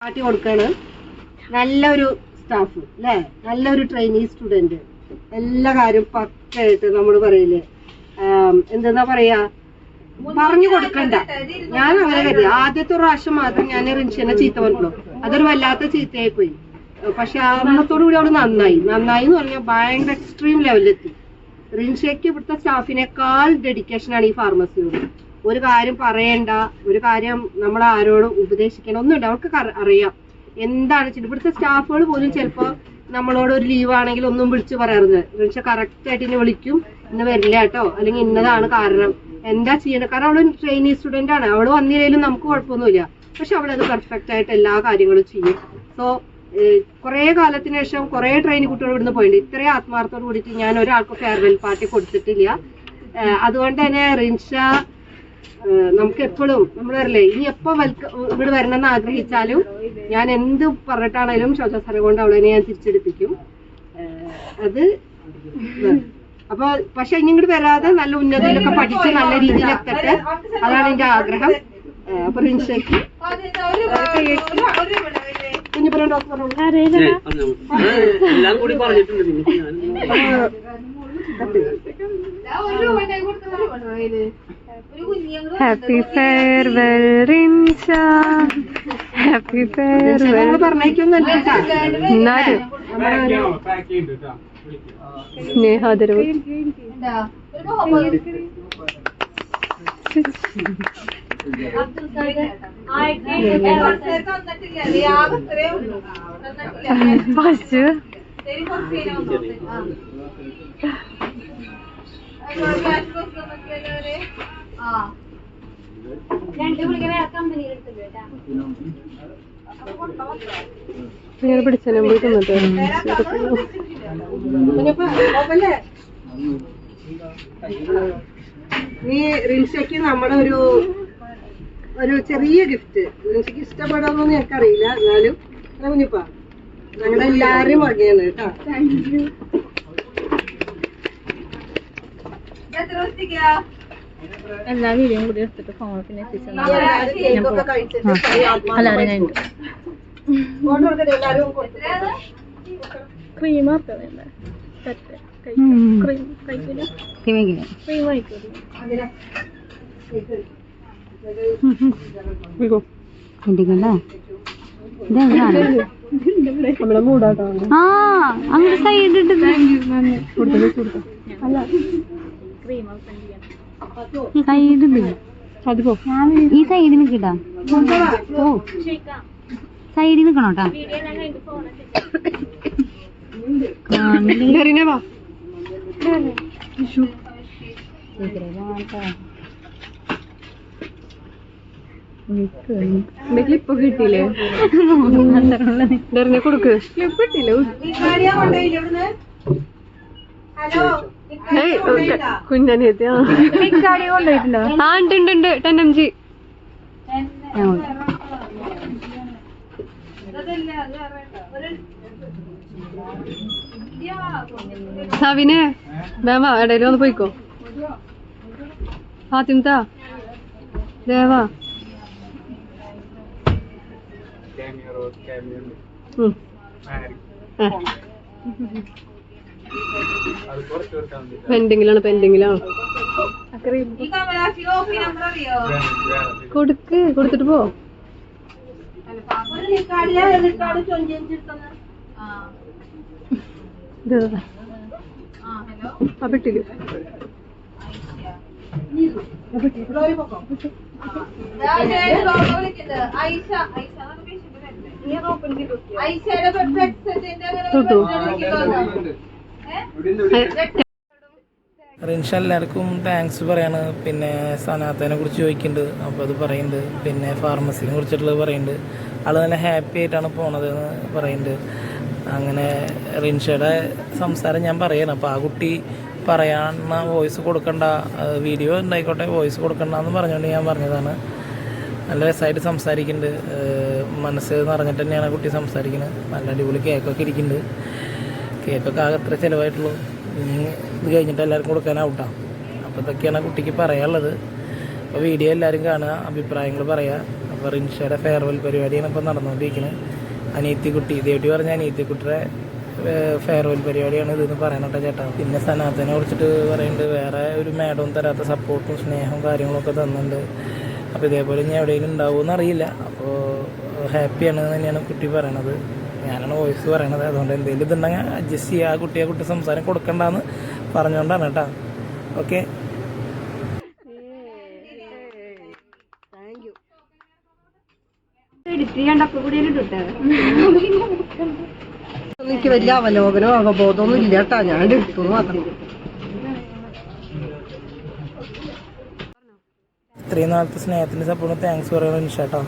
Party കൊടുക്കാണ്. നല്ലൊരു staff അല്ലേ, നല്ലൊരു ട്രെയിനി സ്റ്റുഡന്റ്, എല്ലാ കാര്യം പക്കായിട്ട് നമ്മൾ പറയില്ലേ, എന്താ പറയാ, പറഞ്ഞു കൊടുക്കണ്ട. ഞാൻ അങ്ങനെ കരുതി ആദ്യത്തെ പ്രാവശ്യം മാത്രം ഞാൻ റിൻഷനെ ചീത്ത പറഞ്ഞുള്ളൂ. അതൊരു വല്ലാത്ത ചീത്തയായി പോയി. പക്ഷെ അന്നത്തോടു കൂടി അവള് നന്നായി എന്ന് പറഞ്ഞാൽ ഭയങ്കര എക്സ്ട്രീം ലെവലിലെത്തി. റിൻഷയ്ക്ക് ഇവിടുത്തെ സ്റ്റാഫിനേക്കാൾ ഡെഡിക്കേഷനാണ് ഈ ഫാർമസിയോട്. ഒരു കാര്യം പറയണ്ട, ഒരു കാര്യം നമ്മൾ ആരോടും ഉപദേശിക്കണം ഒന്നുമില്ല, അവർക്ക് അറിയാം എന്താണ്. ഇവിടുത്തെ സ്റ്റാഫുകൾ പോലും ചിലപ്പോൾ നമ്മളോട് ഒരു ലീവ് ആണെങ്കിൽ ഒന്നും വിളിച്ചു പറയാറുണ്ട്. റിൻഷ കറക്റ്റ് ആയിട്ട് എന്നെ വിളിക്കും, ഇന്ന് വരില്ല കേട്ടോ, അല്ലെങ്കിൽ ഇന്നതാണ് കാരണം, എന്താ ചെയ്യേണ്ടത്. കാരണം അവള് ട്രെയിനി സ്റ്റുഡന്റ് ആണ്, അവള് വന്നില്ലെങ്കിലും നമുക്ക് കുഴപ്പമൊന്നുമില്ല. പക്ഷെ അവളത് പെർഫെക്റ്റ് ആയിട്ട് എല്ലാ കാര്യങ്ങളും ചെയ്യും. സോ കുറെ കാലത്തിന് ശേഷം കുറെ ട്രെയിനി കുട്ടികൾ ഇവിടുന്ന് പോയിട്ടുണ്ട്. ഇത്രയും ആത്മാർത്ഥത്തോട് കൂടിയിട്ട് ഞാൻ ഒരാൾക്ക് ഫെയർവെൽ പാർട്ടി കൊടുത്തിട്ടില്ല. അതുകൊണ്ട് തന്നെ റിൻഷ നമുക്ക് എപ്പോഴും നമ്മൾ വരില്ലേ, ഇനി എപ്പോ ഇവിടെ വരണമെന്ന് ആഗ്രഹിച്ചാലും ഞാൻ എന്ത് പറഞ്ഞിട്ടാണേലും ശോചാസനം കൊണ്ട് അവളെ ഞാൻ തിരിച്ചെടുപ്പിക്കും. അത് അപ്പൊ പക്ഷെ ഇനി ഇങ്ങോട്ട് വരാതെ നല്ല ഉന്നതിയിലൊക്കെ പഠിച്ച് നല്ല രീതിയിൽ എത്തട്ടെ, അതാണ് എന്റെ ആഗ്രഹം. അപ്പൊ റിൻഷയ്ക്ക് Kunjippuram doctor happy farewell Rinsha, happy farewell. പറഞ്ഞേക്കൊന്നല്ല എന്നാലും സ്നേഹാദരവ്. പശു വേറെ പിടിച്ചാലും പോയിട്ട് ഈ റിൻഷയ്ക്ക് നമ്മുടെ ഒരു ചെറിയ ഗിഫ്റ്റ്. റിൻഷയ്ക്ക് ഇഷ്ടപ്പെടാമെന്നൊന്നും ഞങ്ങൾക്കറിയില്ല, എന്നാലും കുഞ്ഞിപ്പാ ഞങ്ങളുടെ എല്ലാവരും വകയാണ് കേട്ടോ. എല്ലാ വീഡിയോയും കൂടി എടുത്തിട്ട് ഫോണിൽ പിന്നെ ക്രീം ആർക്കല്ലേ ക്രീം കഴിക്കില്ല, ക്രീം കഴിക്കില്ല. നമ്മുടെ മൂടാട്ടോ അങ്ങോട്ട് സൈഡ് ഇട്ട് സൈഡ് ഈ സൈഡിൽ നിൽക്കട്ടാ, ഓ സൈഡിൽ നിൽക്കണോട്ടാ. ക്ലിപ്പ് കിട്ടിയില്ലേ, കൊടുക്ക്. ക്ലിപ്പ് കിട്ടിയില്ലേ കുഞ്ഞനിയത്തിയാ കൊണ്ടുപോയിട്ടുണ്ടോ? ആ ഉണ്ട് 10mg. സവിനെ വേവാ ഇടയിൽ ഒന്ന് പോയിക്കോ. ഫാത്തിമത്താ ദേവാ പെൻഡിങ്ങിലാണ്. കൊടുത്തിട്ട് പോ. അപ്പിട്ടില്ല റിൻഷ എല്ലാവർക്കും താങ്ക്സ് പറയാണ്. പിന്നെ സനാത്തനെ കുറിച്ച് ചോദിക്കുന്നുണ്ട്, അപ്പോൾ അത് പറയുന്നുണ്ട്. പിന്നെ ഫാർമസിനെ കുറിച്ചിട്ടുള്ളത് പറയുന്നുണ്ട്. ആൾ നല്ല ഹാപ്പി ആയിട്ടാണ് പോണതെന്ന് പറയുന്നുണ്ട്. അങ്ങനെ റിൻഷയുടെ സംസാരം ഞാൻ പറയണം. അപ്പോൾ ആ കുട്ടി പറയാണ വോയിസ് കൊടുക്കണ്ട, വീഡിയോ ഉണ്ടായിക്കോട്ടെ, വോയിസ് കൊടുക്കണ്ടെന്ന് പറഞ്ഞുകൊണ്ട് ഞാൻ പറഞ്ഞതാണ്. നല്ല രസമായിട്ട് സംസാരിക്കുന്നുണ്ട്, മനസ്സ് നിറഞ്ഞിട്ട് തന്നെയാണ് കുട്ടി സംസാരിക്കുന്നത്. നല്ല അടിപൊളി കേക്കൊക്കെ ഇരിക്കുന്നുണ്ട്. കേക്കൊക്കെ ആകെ എത്ര ചിലവായിട്ടുള്ളൂ, ഇത് കഴിഞ്ഞിട്ട് എല്ലാവർക്കും കൊടുക്കാനാവട്ടാ. അപ്പോൾ ഇതൊക്കെയാണ് കുട്ടിക്ക് പറയാനുള്ളത്. അപ്പോൾ വീഡിയോ എല്ലാവരും കാണുക, അഭിപ്രായങ്ങൾ പറയുക. അപ്പോൾ റിൻഷയുടെ ഫെയർവെൽ പരിപാടിയാണ് ഇപ്പോൾ നടന്നുകൊണ്ടിരിക്കുന്നത്. അനിയത്തിക്കുട്ടി ദേവട്ടി പറഞ്ഞ അനിയത്തിക്കുട്ടിയുടെ ഫെയർവെൽ പരിപാടിയാണ് ഇതെന്ന് പറയണട്ടെ ചേട്ടാ. പിന്നെ സനാതനെ കുറിച്ചിട്ട് പറയുന്നുണ്ട് വേറെ ഒരു മാഡവും തരാത്ത സപ്പോർട്ടും സ്നേഹവും കാര്യങ്ങളൊക്കെ തന്നുന്നുണ്ട്. അപ്പോൾ ഇതേപോലെ ഇനി എവിടെയെങ്കിലും ഉണ്ടാവുമെന്ന് അറിയില്ല. അപ്പോൾ ഹാപ്പിയാണ് തന്നെയാണ് കുട്ടി പറയണത്. ഞാനാണ് വോയിസ് പറയണത്. അതുകൊണ്ട് എന്തെങ്കിലും ഇതുണ്ടെങ്കിൽ അഡ്ജസ്റ്റ് ചെയ്യുക. ആ കുട്ടി സംസാരം കൊടുക്കണ്ടെന്ന് പറഞ്ഞുകൊണ്ടാണ് കേട്ടോ. ഓക്കെ, എനിക്ക് വലിയ അവലോകനോ അവബോധമൊന്നും ഇല്ല കേട്ടാ. ഞാൻ എടുത്തു മാത്രം. ഇത്രയും നാളത്തെ സ്നേഹത്തിൻ്റെ സപ്പോർട്ട് താങ്ക്സ് പറയണം നിഷാട്ടോ.